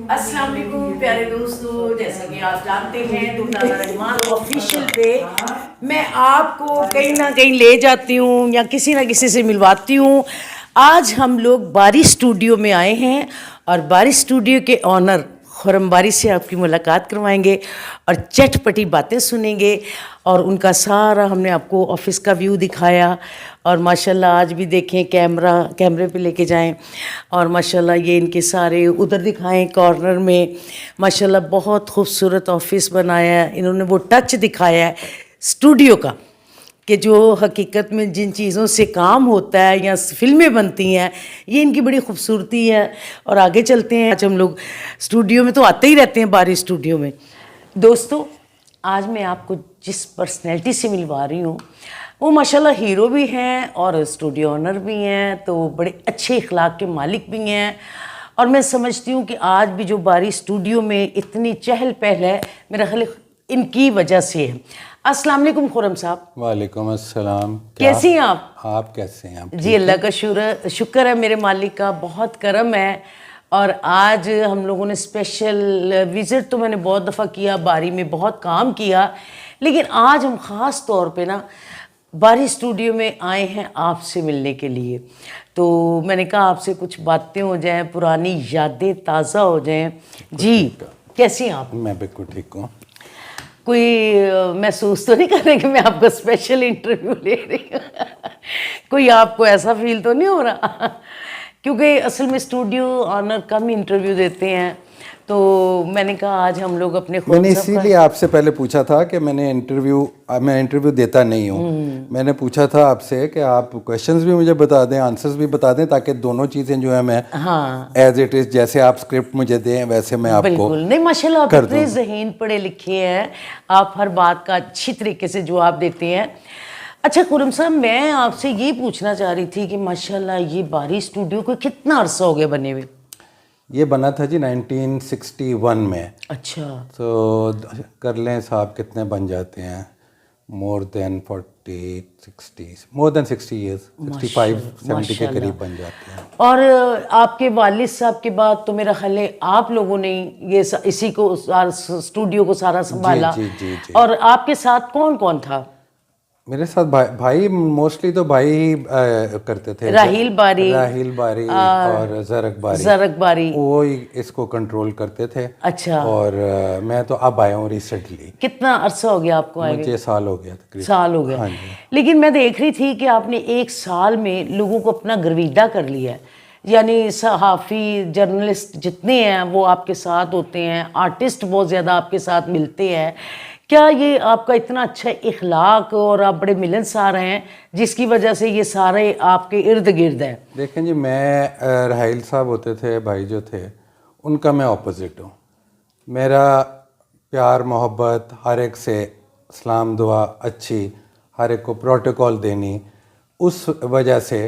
अस्सलाम वालेकुम प्यारे दोस्तों, जैसा कि आप जानते हैं दुल्हन रहमान ऑफिशियल पे मैं आपको कहीं ना कहीं ले जाती हूँ या किसी ना किसी से मिलवाती हूँ। आज हम लोग बारी स्टूडियो में आए हैं और बारी स्टूडियो के ऑनर खुर्रम बारी से आपकी मुलाकात करवाएंगे और चटपटी बातें सुनेंगे। और उनका सारा हमने आपको ऑफिस का व्यू दिखाया और माशाल्लाह आज भी देखें कैमरे पे लेके जाएं और माशाल्लाह ये इनके सारे उधर दिखाएं कॉर्नर में। माशाल्लाह बहुत खूबसूरत ऑफिस बनाया है इन्होंने, वो टच दिखाया है स्टूडियो का कि जो हकीकत में जिन चीज़ों से काम होता है या फिल्में बनती हैं, ये इनकी बड़ी खूबसूरती है। और आगे चलते हैं। आज हम लोग स्टूडियो में तो आते ही रहते हैं बारी स्टूडियो में। दोस्तों आज मैं आपको जिस पर्सनैलिटी से मिलवा रही हूँ वो माशाल्लाह हीरो भी हैं और स्टूडियो ऑनर भी हैं, तो बड़े अच्छे इखलाक के मालिक भी हैं। और मैं समझती हूँ कि आज भी जो बारी स्टूडियो में इतनी चहल पहल है मेरा ख्याल इनकी वजह से है। अस्सलाम वालेकुम खुर्रम साहब। वालेकुम अस्सलाम। कैसी हैं आप कैसे हैं आप? जी अल्लाह का शुक्र है मेरे मालिक का, बहुत करम है। और आज हम लोगों ने स्पेशल विज़िट तो मैंने बहुत दफ़ा किया, बारी में बहुत काम किया, लेकिन आज हम ख़ास तौर पे ना बारी स्टूडियो में आए हैं आपसे मिलने के लिए। तो मैंने कहा आपसे कुछ बातें हो जाएं, पुरानी यादें ताज़ा हो जाएं। जी कैसी हैं आप? मैं बिल्कुल ठीक हूँ। कोई महसूस तो नहीं कर रहे कि मैं आपका स्पेशल इंटरव्यू ले रही हूँ? कोई आपको ऐसा फील तो नहीं हो रहा? क्योंकि असल में स्टूडियो ऑनर कम इंटरव्यू देते हैं, तो मैंने कहा आज हम लोग अपने मैंने इसीलिए आपसे पहले पूछा था कि मैं इंटरव्यू देता नहीं हूँ। मैंने पूछा था आपसे कि आप क्वेश्चंस भी मुझे बता दें, आंसर्स भी बता दें, ताकि दोनों चीज़ें जो है मैं एज इट इज़ जैसे आप स्क्रिप्ट मुझे दें वैसे मैं आपको बिल्कुल नहीं। माशाल्लाह आप इतने ज़हीन पढ़े लिखे हैं, आप हर बात का अच्छी तरीके से जवाब देते हैं। अच्छा खुर्रम साहब, मैं आपसे ये पूछना चाह रही थी कि माशाल्लाह ये बारी स्टूडियो को कितना अरसा हो गया बने हुए? ये बना था जी 1961 में। अच्छा, तो कर लें साहब कितने बन जाते हैं, मोर देन 60 ईयर्स, 65-70 के करीब बन जाते हैं। और आपके वालिद साहब के बाद तो मेरा ख्याल है आप लोगों ने ये इसी को स्टूडियो को सारा संभाला। जी। और आपके साथ कौन कौन था? मेरे साथ भाई मोस्टली तो भाई ही करते थे। राहिल बारी और जरक बारी वो ही इसको कंट्रोल करते थे। अच्छा। और मैं तो अब आया हूँ रिसेंटली। कितना अरसा हो गया आपको आए? मुझे साल हो गया तकरीबन। साल हो गया। हाँ जी। लेकिन मैं देख रही थी कि आपने एक साल में लोगों को अपना गर्विदा कर लिया है, यानी सहाफ़ी जर्नलिस्ट जितने हैं वो आपके साथ होते हैं, आर्टिस्ट बहुत ज़्यादा आपके साथ मिलते हैं। क्या ये आपका इतना अच्छा इखलाक और आप बड़े मिलनसार हैं जिसकी वजह से ये सारे आपके इर्द गिर्द हैं? देखें जी, मैं राहिल साहब होते थे भाई जो थे, उनका मैं ऑपोजिट हूँ। मेरा प्यार मोहब्बत हर एक से, सलाम दुआ अच्छी, हर एक को प्रोटोकॉल देनी, उस वजह से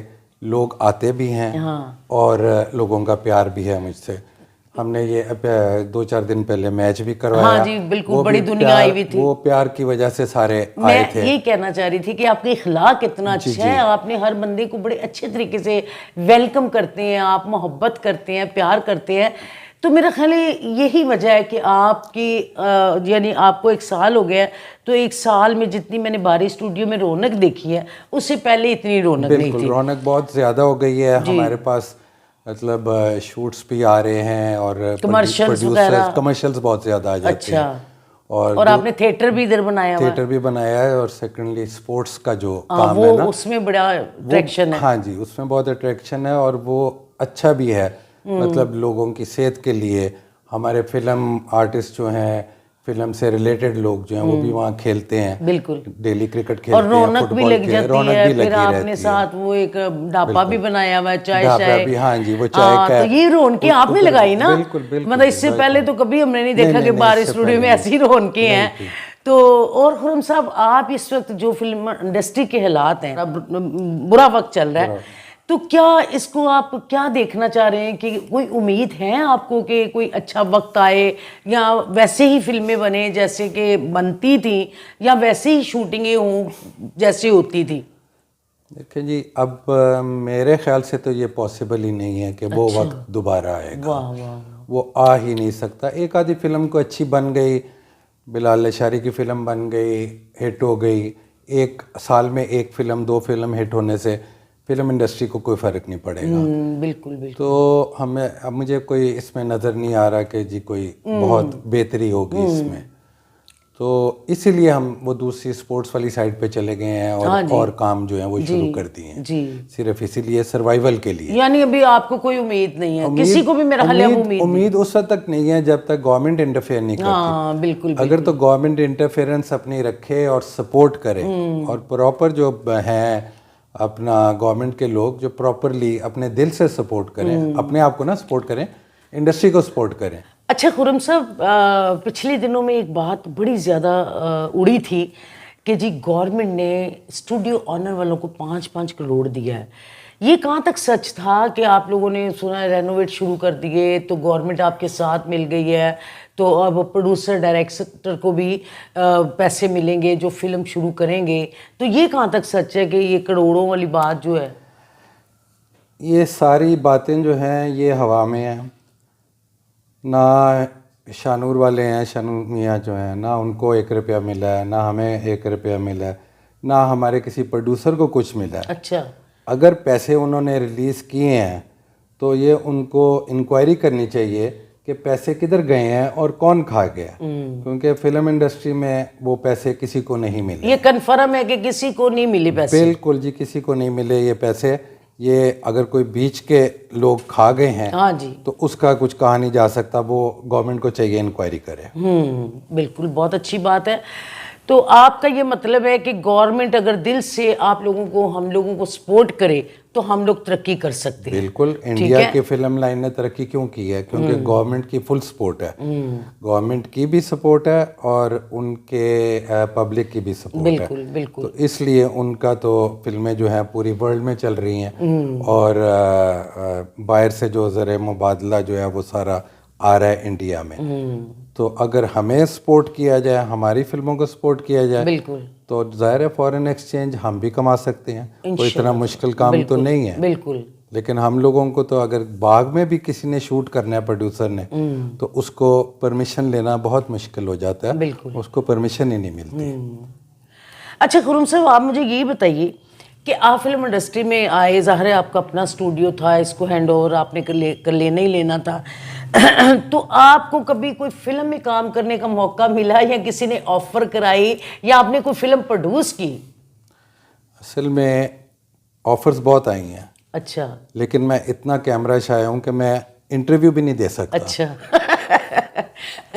लोग आते भी हैं। हाँ। और लोगों का प्यार भी है मुझसे। हमने ये 2-4 दिन पहले मैच भी करवाया। हाँ जी बिल्कुल, बड़ी दुनिया आई हुई थी। वो प्यार की वजह से सारे आए थे। मैं ये कहना चाह रही थी कि आपका इखलाक कितना अच्छा है, आपने हर बंदे को बड़े अच्छे तरीके से वेलकम करते हैं, आप मोहब्बत करते हैं, प्यार करते हैं। तो मेरा ख्याल है यही वजह है कि आपकी यानी आपको एक साल हो गया, तो एक साल में जितनी मैंने बारी स्टूडियो में रौनक देखी है उससे पहले इतनी रौनक नहीं थी। रौनक बहुत ज़्यादा हो गई है हमारे पास। मतलब शूट्स भी आ रहे हैं और कमर्शियल्स बहुत ज़्यादा आ जाते हैं। और आपने थिएटर भी इधर बनाया हुआ है? थिएटर भी बनाया है। और सेकेंडली स्पोर्ट्स का जो काम है ना, उसमें बड़ा अट्रैक्शन है। हाँ जी, उसमें बहुत अट्रैक्शन है और वो अच्छा भी है। मतलब लोगों की सेहत के लिए हमारे फिल्म आर्टिस्ट जो हैं, फिल्म से रिलेटेड लोग जो हैं वो भी वहाँ खेलते हैं। बिल्कुल, डेली क्रिकेट खेलते हैं, और रौनक भी लग जाती है। फिर आपने साथ वो एक ढाबा भी बनाया हुआ है, चाय भी। हाँ जी, वो चाय का, तो ये रौनकें आपने लगाई ना? बिल्कुल। मतलब इससे पहले तो कभी हमने नहीं देखा कि बारी स्टूडियो में ऐसी रौनकें हैं। तो और खुर्रम साहब, आप इस वक्त जो फिल्म इंडस्ट्री के हालात हैं, बुरा वक्त चल रहा है, तो क्या इसको आप क्या देखना चाह रहे हैं कि कोई उम्मीद है आपको कि कोई अच्छा वक्त आए, या वैसे ही फिल्में बने जैसे कि बनती थी, या वैसे ही शूटिंगें हों जैसे होती थी? देखिए जी, अब मेरे ख्याल से तो ये पॉसिबल ही नहीं है कि वो वक्त दोबारा आएगा। वाह वाह। वो आ ही नहीं सकता। एक आधी फिल्म को अच्छी बन गई, बिलाल लशारी की फ़िल्म बन गई, हिट हो गई, एक साल में एक फ़िल्म 2 फिल्म हिट होने से फिल्म इंडस्ट्री को कोई फ़र्क नहीं पड़ेगा। बिल्कुल बिल्कुल। तो हमें, अब मुझे कोई इसमें नज़र नहीं आ रहा कि जी कोई बहुत बेहतरी होगी इसमें। तो इसीलिए हम वो दूसरी स्पोर्ट्स वाली साइड पे चले गए हैं और काम जो है वो शुरू कर दिए हैं, जी। सिर्फ इसीलिए सर्वाइवल के लिए। यानी अभी आपको कोई उम्मीद नहीं है, किसी को भी मेरा ख्याल है उम्मीद उस हद तक नहीं है जब तक गवर्नमेंट इंटरफेयर नहीं करती। हाँ बिल्कुल। अगर तो गवर्नमेंट इंटरफेरेंस अपनी रखे और सपोर्ट करे, और प्रॉपर जो हैं अपना गवर्नमेंट के लोग जो प्रॉपरली अपने दिल से सपोर्ट करें, अपने आप को ना सपोर्ट करें, इंडस्ट्री को सपोर्ट करें। अच्छा खुर्रम साहब, पिछले दिनों में एक बात बड़ी ज़्यादा उड़ी थी कि जी गवर्नमेंट ने स्टूडियो ऑनर वालों को 5-5 करोड़ दिया है। ये कहाँ तक सच था कि आप लोगों ने सुना रेनोवेट शुरू कर दिए तो गवर्नमेंट आपके साथ मिल गई है, तो अब प्रोड्यूसर डायरेक्टर को भी पैसे मिलेंगे जो फिल्म शुरू करेंगे, तो ये कहाँ तक सच है कि ये करोड़ों वाली बात जो है? ये सारी बातें जो हैं ये हवा में हैं। ना शानूर वाले हैं, शानूर मियाँ जो हैं, ना उनको 1 रुपया मिला है, ना हमें 1 रुपया मिला है, ना हमारे किसी प्रोड्यूसर को कुछ मिला है। अच्छा। अगर पैसे उन्होंने रिलीज़ किए हैं तो ये उनको इंक्वायरी करनी चाहिए कि पैसे किधर गए हैं और कौन खा गया, क्योंकि फिल्म इंडस्ट्री में वो पैसे किसी को नहीं मिले। ये कन्फर्म है कि किसी को नहीं मिले पैसे? बिल्कुल जी, किसी को नहीं मिले ये पैसे। ये अगर कोई बीच के लोग खा गए हैं, हाँ जी, तो उसका कुछ कहा नहीं जा सकता, वो गवर्नमेंट को चाहिए इंक्वायरी करे। बिल्कुल, बहुत अच्छी बात है। तो आपका ये मतलब है कि गवर्नमेंट अगर दिल से आप लोगों को, हम लोगों को सपोर्ट करे तो हम लोग तरक्की कर सकते हैं। बिल्कुल। इंडिया की फिल्म लाइन ने तरक्की क्यों की है? क्योंकि गवर्नमेंट की फुल सपोर्ट है। गवर्नमेंट की भी सपोर्ट है और उनके पब्लिक की भी सपोर्ट है। बिल्कुल बिल्कुल। तो इसलिए उनका तो फिल्में जो हैं पूरी वर्ल्ड में चल रही हैं, और बाहर से जो ज़र मुबादला जो है वो सारा आ रहा है इंडिया में। तो अगर हमें सपोर्ट किया जाए, हमारी फिल्मों को सपोर्ट किया जाए, बिल्कुल, तो ज़ाहिर है फॉरेन एक्सचेंज हम भी कमा सकते हैं। कोई इतना मुश्किल काम तो नहीं है। बिल्कुल। लेकिन हम लोगों को तो अगर बाग में भी किसी ने शूट करना है, प्रोड्यूसर ने, तो उसको परमिशन लेना बहुत मुश्किल हो जाता है। बिल्कुल। उसको परमिशन ही नहीं मिलती। अच्छा खुर्रम साहब, आप मुझे ये बताइए कि आप फिल्म इंडस्ट्री में आए, ज़ाहिर है आपका अपना स्टूडियो था, इसको हैंड ओवर आपने कर लेना ही लेना था। तो आपको कभी कोई फिल्म में काम करने का मौका मिला, या किसी ने ऑफर कराई, या आपने कोई फिल्म प्रोड्यूस की? असल में ऑफर्स बहुत आई हैं। अच्छा। लेकिन मैं इतना कैमरा शाय हूँ कि मैं इंटरव्यू भी नहीं दे सकता। अच्छा।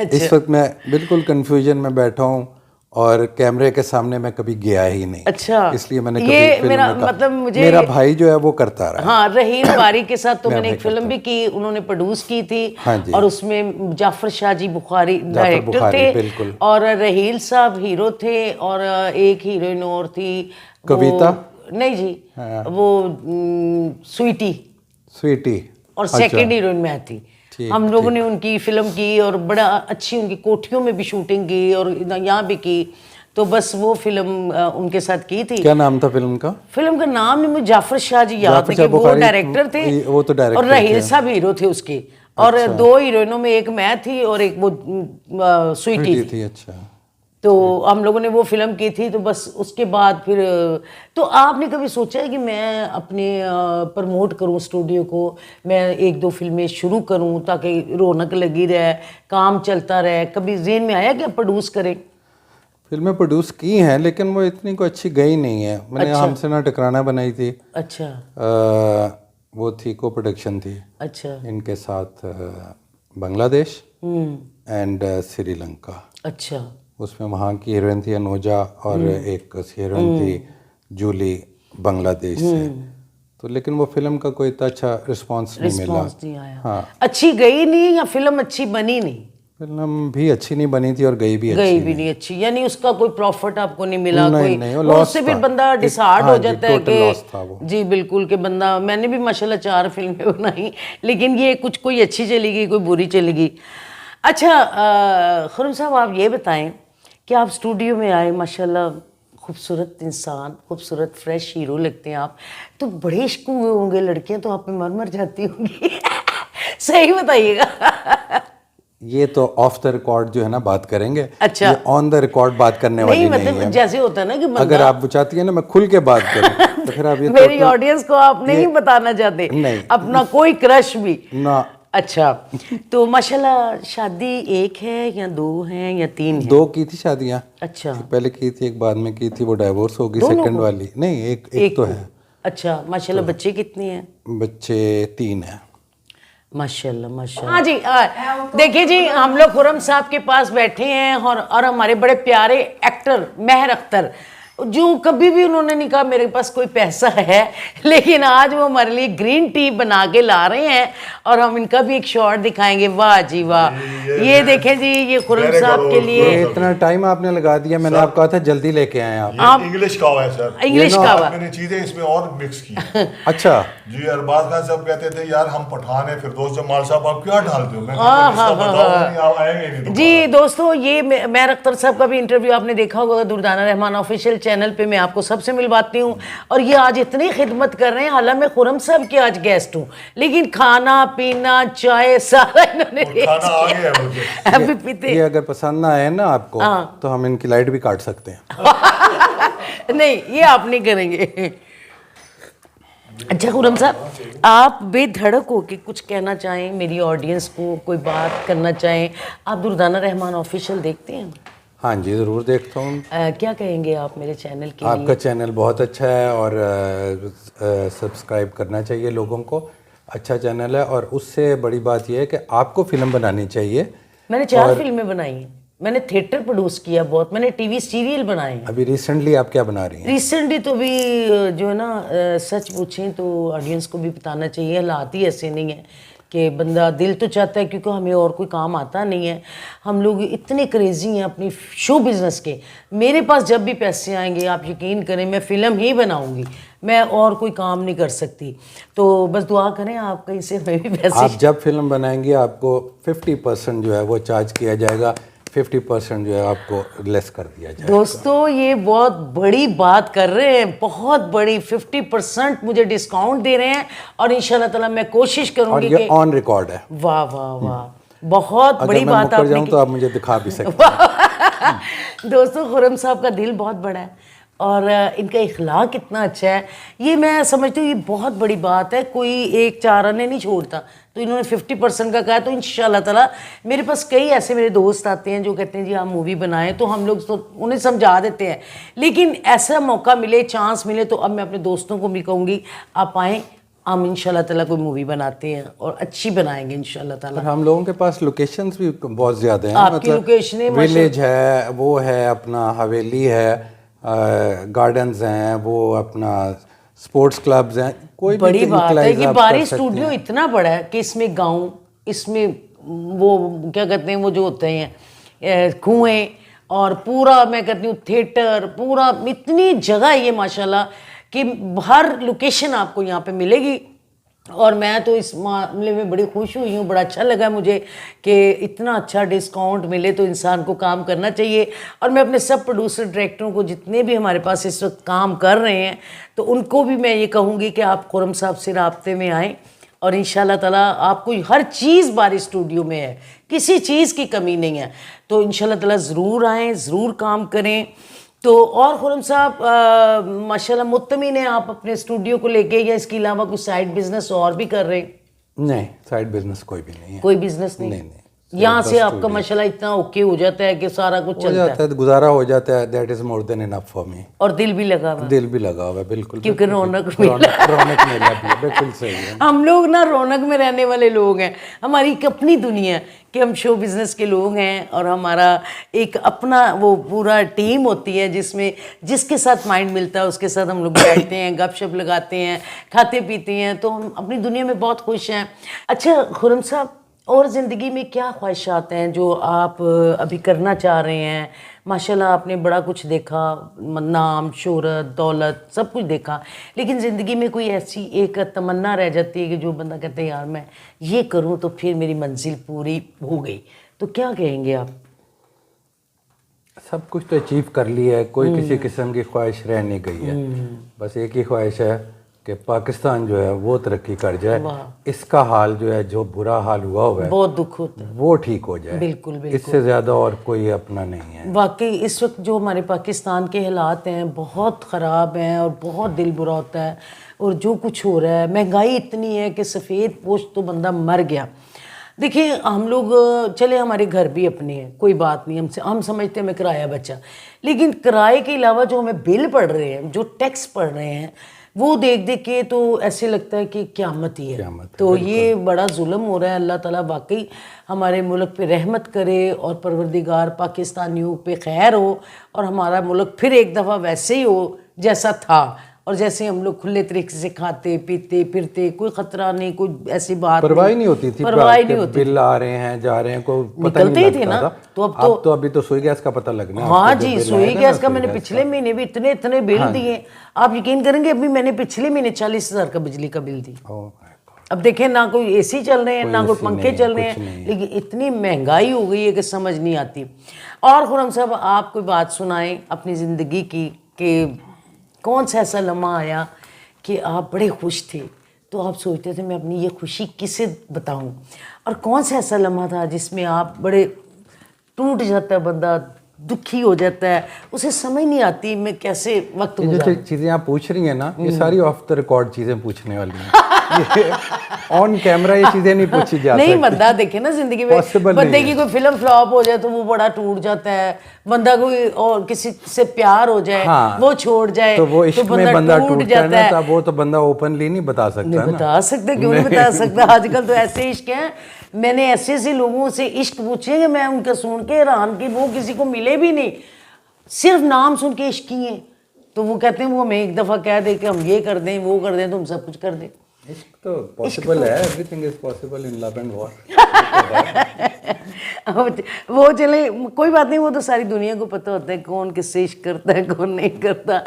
इस वक्त मैं बिल्कुल कंफ्यूजन में बैठा हूँ और कैमरे के सामने मैं कभी गया ही नहीं। अच्छा। इसलिए मैंने ये कभी मेरा फिल्म मतलब मुझे, मेरा भाई जो है वो करता रहा। हाँ, रहील बारी के साथ तो मैंने एक फिल्म भी की, उन्होंने प्रोड्यूस की थी। हाँ जी। और उसमें जाफर शाह जी बुखारी डायरेक्टर थे, बिल्कुल। और रहील साहब हीरो थे, और एक हीरोइन और थी, कविता नहीं जी, वो स्वीटी, और सेकंड हीरोइन में आती। हम लोगों ने उनकी फिल्म की और बड़ा अच्छी उनकी कोठियों में भी शूटिंग की और यहाँ भी की। तो बस वो फिल्म उनके साथ की थी। क्या नाम था फिल्म का? फिल्म का नाम नहीं मुझे, जाफर शाह जी याद नहीं, वो डायरेक्टर थे, वो तो डायरेक्टर और रहील साहब हीरो थे उसके। और 2 हीरोइनों में एक मैं थी और एक वो स्वीटी थी। अच्छा। तो हम लोगों ने वो फिल्म की थी। तो बस उसके बाद फिर, तो आपने कभी सोचा है कि मैं अपने प्रमोट करूं स्टूडियो को, मैं 1-2 फिल्में शुरू करूं ताकि रौनक लगी रहे, काम चलता रहे? कभी ज़हन में आया कि आप प्रोड्यूस करें? फिल्में प्रोड्यूस की हैं लेकिन वो इतनी को अच्छी गई नहीं है। मैंने हमसे ना टकराना बनाई थी। अच्छा। वो थी, को प्रोडक्शन थी। अच्छा। इनके साथ बांग्लादेश एंड श्रीलंका। अच्छा। उसमें वहाँ की हीरोइन थी अनुजा, और एक हीरोइन थी जूली बांग्लादेश से। तो लेकिन वो फिल्म का कोई इतना अच्छा रिस्पांस नहीं मिला। नहीं आया। हाँ। अच्छी गई नहीं, या फिल्म अच्छी बनी नहीं? फिल्म भी अच्छी नहीं बनी थी और गई भी नहीं अच्छी, यानी उसका कोई प्रॉफिट आपको नहीं मिला? नहीं, कोई उससे फिर बंदा डिसार्ड हो जाता है कि लॉस था वो। जी बिल्कुल, कि बंदा, मैंने भी माशाल्लाह 4 फिल्में बनाई, लेकिन ये कुछ कोई अच्छी चली गई, कोई बुरी चली गई। अच्छा खुर्रम साहब, आप ये बताएं कि आप स्टूडियो में आए, माशाल्लाह खूबसूरत इंसान, खूबसूरत फ्रेश हीरो लगते हैं आप, तो बड़े इश्क हुए होंगे, लड़कियां तो आप पे मर मर जाती होंगी। सही बताइएगा। ये तो ऑफ द रिकॉर्ड जो है ना बात करेंगे। अच्छा। ये ऑन द रिकॉर्ड बात करने वाली नहीं मतलब है। जैसे होता है ना कि अगर आप चाहती है ना मैं खुल के बात करूं तो फिर आप ये मेरी total- ऑडियंस को आप नहीं बताना चाहते नहीं। अपना कोई क्रश भी? ना, अच्छा, तो माशाल्लाह शादी एक है या दो हैं या तीन है? 2 की थी शादियां। अच्छा, पहले की थी, एक बाद में की थी, वो डाइवोर्स हो गई। दोनों सेकंड को? वाली नहीं, एक तो है। अच्छा माशाल्लाह, बच्चे कितने हैं? बच्चे 3 हैं। माशाल्लाह माशाल्लाह। हाँ जी, देखिए जी, हम लोग खुरम साहब के पास बैठे हैं और हमारे बड़े प्यारे एक्टर महर अख्तर, जो कभी भी उन्होंने नहीं कहा मेरे पास कोई पैसा है, लेकिन आज वो हमारे लिए ग्रीन टी बना के ला रहे हैं और हम इनका भी एक शॉट दिखाएंगे। वाह जी वाह, ये देखें जी, ये खुरम साहब के लिए। ये इतना टाइम आपने लगा दिया, मैंने आपको कहा था जल्दी लेके आए आप। इंग्लिश का हुआ है सर, इंग्लिश का हुआ। मैंने चीजें इसमें और मिक्स की। अच्छा जी, अरबाज खान साहब कहते थे यार हम पठान है, फिर दोस्त जमाल साहब आप क्या डालते हो? मैं इसका बताओ नहीं, आप आएंगे नहीं दोबारा। जी दोस्तों, ये महर अख्तर साहब का भी इंटरव्यू आपने देखा होगा दुर्दाना रहमान ऑफिशियल चैनल पे। मैं आपको सबसे मिलवाती हूँ और ये आज इतनी खिदमत कर रहे हैं, हालांकि मैं खुरम साहब की आज गेस्ट हूँ, लेकिन खाना पीना चाय सारा इन्होंने खाना आ गया है मुझे। अभी पीते। ये अगर पसंद ना आए ना आपको तो हम इनकी लाइट भी काट सकते हैं। नहीं, ये आप नहीं करेंगे। अच्छा खुरम साहब, आप बेधड़क हो के कुछ कहना चाहें मेरी ऑडियंस को, कोई बात करना चाहें? आप दुर्दाना रहमान ऑफिशियल देखते हैं? हाँ जी, ज़रूर देखता हूँ। क्या कहेंगे आप मेरे चैनल के लिए? आपका चैनल बहुत अच्छा है और सब्सक्राइब करना चाहिए लोगों को। अच्छा चैनल है और उससे बड़ी बात यह है कि आपको फिल्म बनानी चाहिए। मैंने 4 फिल्में बनाई हैं, मैंने थिएटर प्रोड्यूस किया बहुत, मैंने टीवी सीरियल बनाए हैं। अभी रिसेंटली आप क्या बना रही हैं? रिसेंटली तो भी जो है ना, सच पूछें तो ऑडियंस को भी बताना चाहिए, हालात ही ऐसे नहीं है कि बंदा दिल तो चाहता है, क्योंकि हमें और कोई काम आता नहीं है। हम लोग इतने क्रेजी हैं अपनी शो बिज़नेस के। मेरे पास जब भी पैसे आएंगे, आप यकीन करें, मैं फ़िल्म ही बनाऊंगी, मैं और कोई काम नहीं कर सकती। तो बस दुआ करें आप कहीं से हमें भी पैसे। आप जब फिल्म बनाएंगे आपको 50% जो है वो चार्ज किया जाएगा, 50% जो है आपको लेस कर दिया जाएगा। दोस्तों ये बहुत बड़ी बात कर रहे हैं, बहुत बड़ी। 50% मुझे डिस्काउंट दे रहे हैं और इंशाल्लाह ताला मैं कोशिश और करूंगी ये कि ऑन रिकॉर्ड है। वाह वाह वाह, बहुत बड़ी बात अगर मैं मुकर जाऊं तो आप मुझे दिखा भी सकते हैं। दोस्तों खुरम साहब का दिल बहुत बड़ा है और इनका इखलाक इतना अच्छा है, ये मैं समझती हूँ ये बहुत बड़ी बात है। कोई एक 4 आने नहीं छोड़ता, तो इन्होंने 50% का कहा है। तो इंशाल्लाह ताला मेरे पास कई ऐसे मेरे दोस्त आते हैं जो कहते हैं जी आप मूवी बनाएं, तो हम लोग तो उन्हें समझा देते हैं, लेकिन ऐसा मौका मिले, चांस मिले, तो अब मैं अपने दोस्तों को भी कहूँगी आप आएँ, हम इंशाल्लाह ताला कोई मूवी बनाते हैं और अच्छी बनाएंगे इंशाल्लाह ताला। और हम लोगों के पास लोकेशंस भी बहुत ज़्यादा हैं। आपकी लोकेशनें विलेज है, वो है अपना हवेली है, गार्डन्स हैं, वो अपना स्पोर्ट्स क्लब्स हैं। कोई बड़ी भी बात है utilize कि आप बारी कर सकते स्टूडियो हैं। इतना बड़ा है कि इसमें गाँव, इसमें वो क्या कहते हैं, वो जो होते हैं कुएँ, और पूरा मैं कहती हूँ थिएटर, पूरा इतनी जगह है ये माशाल्लाह कि हर लोकेशन आपको यहाँ पे मिलेगी। और मैं तो इस मामले में बड़ी खुश हुई हूँ, बड़ा अच्छा लगा मुझे कि इतना अच्छा डिस्काउंट मिले, तो इंसान को काम करना चाहिए। और मैं अपने सब प्रोड्यूसर डायरेक्टरों को, जितने भी हमारे पास इस वक्त काम कर रहे हैं, तो उनको भी मैं ये कहूँगी कि आप खुरम साहब से राब्ते में आएँ और इंशाल्लाह ताला आपको हर चीज़ बारी स्टूडियो में है, किसी चीज़ की कमी नहीं है। तो इंशाल्लाह ताला ज़रूर आएँ, ज़रूर काम करें। तो और खुरम साहब माशाल्लाह मुत्तमिन हैं आप अपने स्टूडियो को लेके, या इसके अलावा कुछ साइड बिजनेस और भी कर रहे हैं? नहीं, साइड बिजनेस कोई भी नहीं है। कोई बिजनेस नहीं? नहीं। यहाँ से आपका माशाल्लाह इतना ओके हो जाता है कि सारा कुछ हो चलता है जाता है, गुजारा हो जाता है। That is more than enough for me. और दिल भी लगा हुआ है, दिल भी लगा हुआ है, बिल्कुल। क्योंकि रौनक रौनक मेला भी है, बिल्कुल सही है। हम लोग ना रौनक में रहने वाले लोग हैं, हमारी एक अपनी दुनिया है कि हम शो बिज़नेस के लोग हैं, और हमारा एक अपना वो पूरा टीम होती है जिसमें जिसके साथ माइंड मिलता है उसके साथ हम लोग बैठते हैं, गपशप लगाते हैं, खाते पीते हैं, तो हम अपनी दुनिया में बहुत खुश हैं। अच्छा खुरम साहब, और ज़िंदगी में क्या ख्वाहिशात हैं जो आप अभी करना चाह रहे हैं? माशाल्लाह आपने बड़ा कुछ देखा, नाम, शोहरत, दौलत, सब कुछ देखा, लेकिन ज़िंदगी में कोई ऐसी एक तमन्ना रह जाती है कि जो बंदा कहते हैं यार मैं ये करूं तो फिर मेरी मंजिल पूरी हो गई, तो क्या कहेंगे आप? सब कुछ तो अचीव कर लिया है, कोई किसी किस्म की ख्वाहिश रह नहीं गई है। बस एक ही ख्वाहिश है कि पाकिस्तान जो है वो तरक्की कर जाए, इसका हाल जो है, जो बुरा हाल हुआ है, बहुत दुख होता है, वो ठीक हो जाए। बिल्कुल बिल्कुल। इससे ज़्यादा और कोई अपना नहीं है। वाकई इस वक्त जो हमारे पाकिस्तान के हालात हैं बहुत ख़राब हैं और बहुत दिल बुरा होता है। और जो कुछ हो रहा है, महंगाई इतनी है कि सफ़ेद पोश तो बंदा मर गया। देखिए हम लोग, चले हमारे घर भी अपने हैं, कोई बात नहीं, हम समझते हैं हमें किराया बचा, लेकिन किराए के अलावा जो हमें बिल पड़ रहे हैं, जो टैक्स पड़ रहे हैं, वो देख देख के तो ऐसे लगता है कि क़यामत ही है। तो ये बड़ा जुल्म हो रहा है। अल्लाह ताला वाकई हमारे मुल्क पे रहमत करे और परवरदिगार पाकिस्तानियों पे खैर हो और हमारा मुल्क फिर एक दफ़ा वैसे ही हो जैसा था, और जैसे हम लोग खुले तरीके से खाते पीते फिरते, कोई खतरा नहीं, कोई ऐसी बात परवाह नहीं होती थी, परवाह नहीं होती, बिल आ रहे हैं जा रहे हैं, कोई पता निकलते नहीं ही थे लगता ना। था। तो अब तो अभी तो सुई गैस का पता लगना है। हाँ आपको जो जी, बिल सुई आएगा गैस ना, का सुई मैंने गैस पिछले महीने भी इतने बिल दिए, आप यकीन करेंगे अभी मैंने पिछले महीने 40,000 का बिजली का बिल दिया। Oh my God। अब देखें, ना कोई एसी चल रहे हैं, ना कोई AC पंखे नहीं, चल रहे कुछ हैं, नहीं। लेकिन इतनी महंगाई हो गई है कि समझ नहीं आती। और खुरम साहब, आप कोई बात सुनाएं अपनी ज़िंदगी की कि कौन सा ऐसा लम्हा आया कि आप बड़े खुश थे, तो आप सोचते थे मैं अपनी ये खुशी किसे बताऊं, और कौन सा ऐसा लम्हा था जिसमें आप बड़े टूट जाता है बंदा, दुखी हो जाता है, उसे समझ नहीं आती मैं कैसे वक्त ये जो गुजारूं। चीज़ें आप पूछ रही हैं ना, ये सारी ऑफ द रिकॉर्ड चीज़ें पूछने वाली हैं। ये ऑन कैमरा ये चीज़ें नहीं पूछी जा नहीं, सकती। बंदा देखे ना जिंदगी में, Possible बंदे नहीं की है। कोई फिल्म फ्लॉप हो जाए तो वो बड़ा टूट जाता है, बंदा कोई और किसी से प्यार हो जाए, हाँ, वो छोड़ जाए तो वो इश्क में बंदा टूट जाता जाता है। है, वो तो बंदा ओपनली नहीं बता सकता नहीं ना। बता सकते, क्यों नहीं बता सकता। आजकल तो ऐसे इश्क हैं, मैंने ऐसे ऐसे लोगों से इश्क पूछे कि मैं उनका सुन के हैरान कि वो किसी को मिले भी नहीं, सिर्फ नाम सुन के इश्क किए। तो वो कहते हैं वो हमें एक दफ़ा कह दे कि हम ये कर दें, वो कर दें, तो हम सब कुछ कर दें। इश्क तो पॉसिबल है, everything is possible in love and war. वो चले, कोई बात नहीं, वो तो सारी दुनिया को पता होता है कौन किससे इश्क करता है, कौन नहीं करता।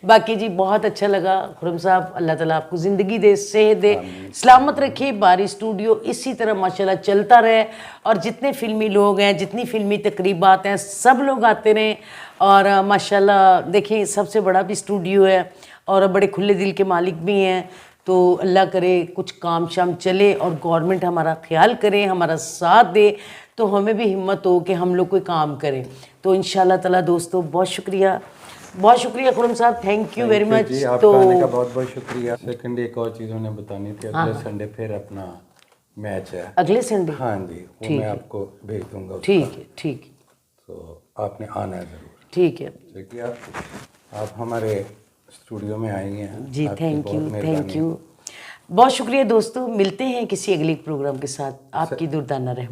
बाकी जी बहुत अच्छा लगा खुरम साहब, अल्लाह ताला आपको ज़िंदगी दे, सेहत दे, सलामत रखे, बारी स्टूडियो इसी तरह माशाल्लाह चलता रहे, और जितने फिल्मी लोग हैं, जितनी फिल्मी तकरीबात हैं, सब लोग आते रहें। और माशाल्लाह देखिए सबसे बड़ा भी स्टूडियो है और बड़े खुले दिल के मालिक भी हैं। तो अल्लाह करे कुछ काम शाम चले और गवर्नमेंट हमारा ख्याल करे, हमारा साथ दे, तो हमें भी हिम्मत हो कि हम लोग कोई काम करें। तो इंशाल्लाह ताला दोस्तों बहुत शुक्रिया खुरम साहब, थैंक यू वेरी मच। तो आने का बहुत बहुत शुक्रिया। सेकंड एक और चीज़ उन्हें बतानी थी, अगले संडे फिर अपना मैच है, अगले संडे। हाँ जी, वो मैं आपको भेज दूंगा। ठीक है, तो आपने आना है ज़रूर। ठीक है देखिए आप हमारे स्टूडियो में आई हैं जी, आपकी थैंक बहुत यू, बहुत शुक्रिया दोस्तों। मिलते हैं किसी अगले प्रोग्राम के साथ। आपकी दुर्दाना रहमत।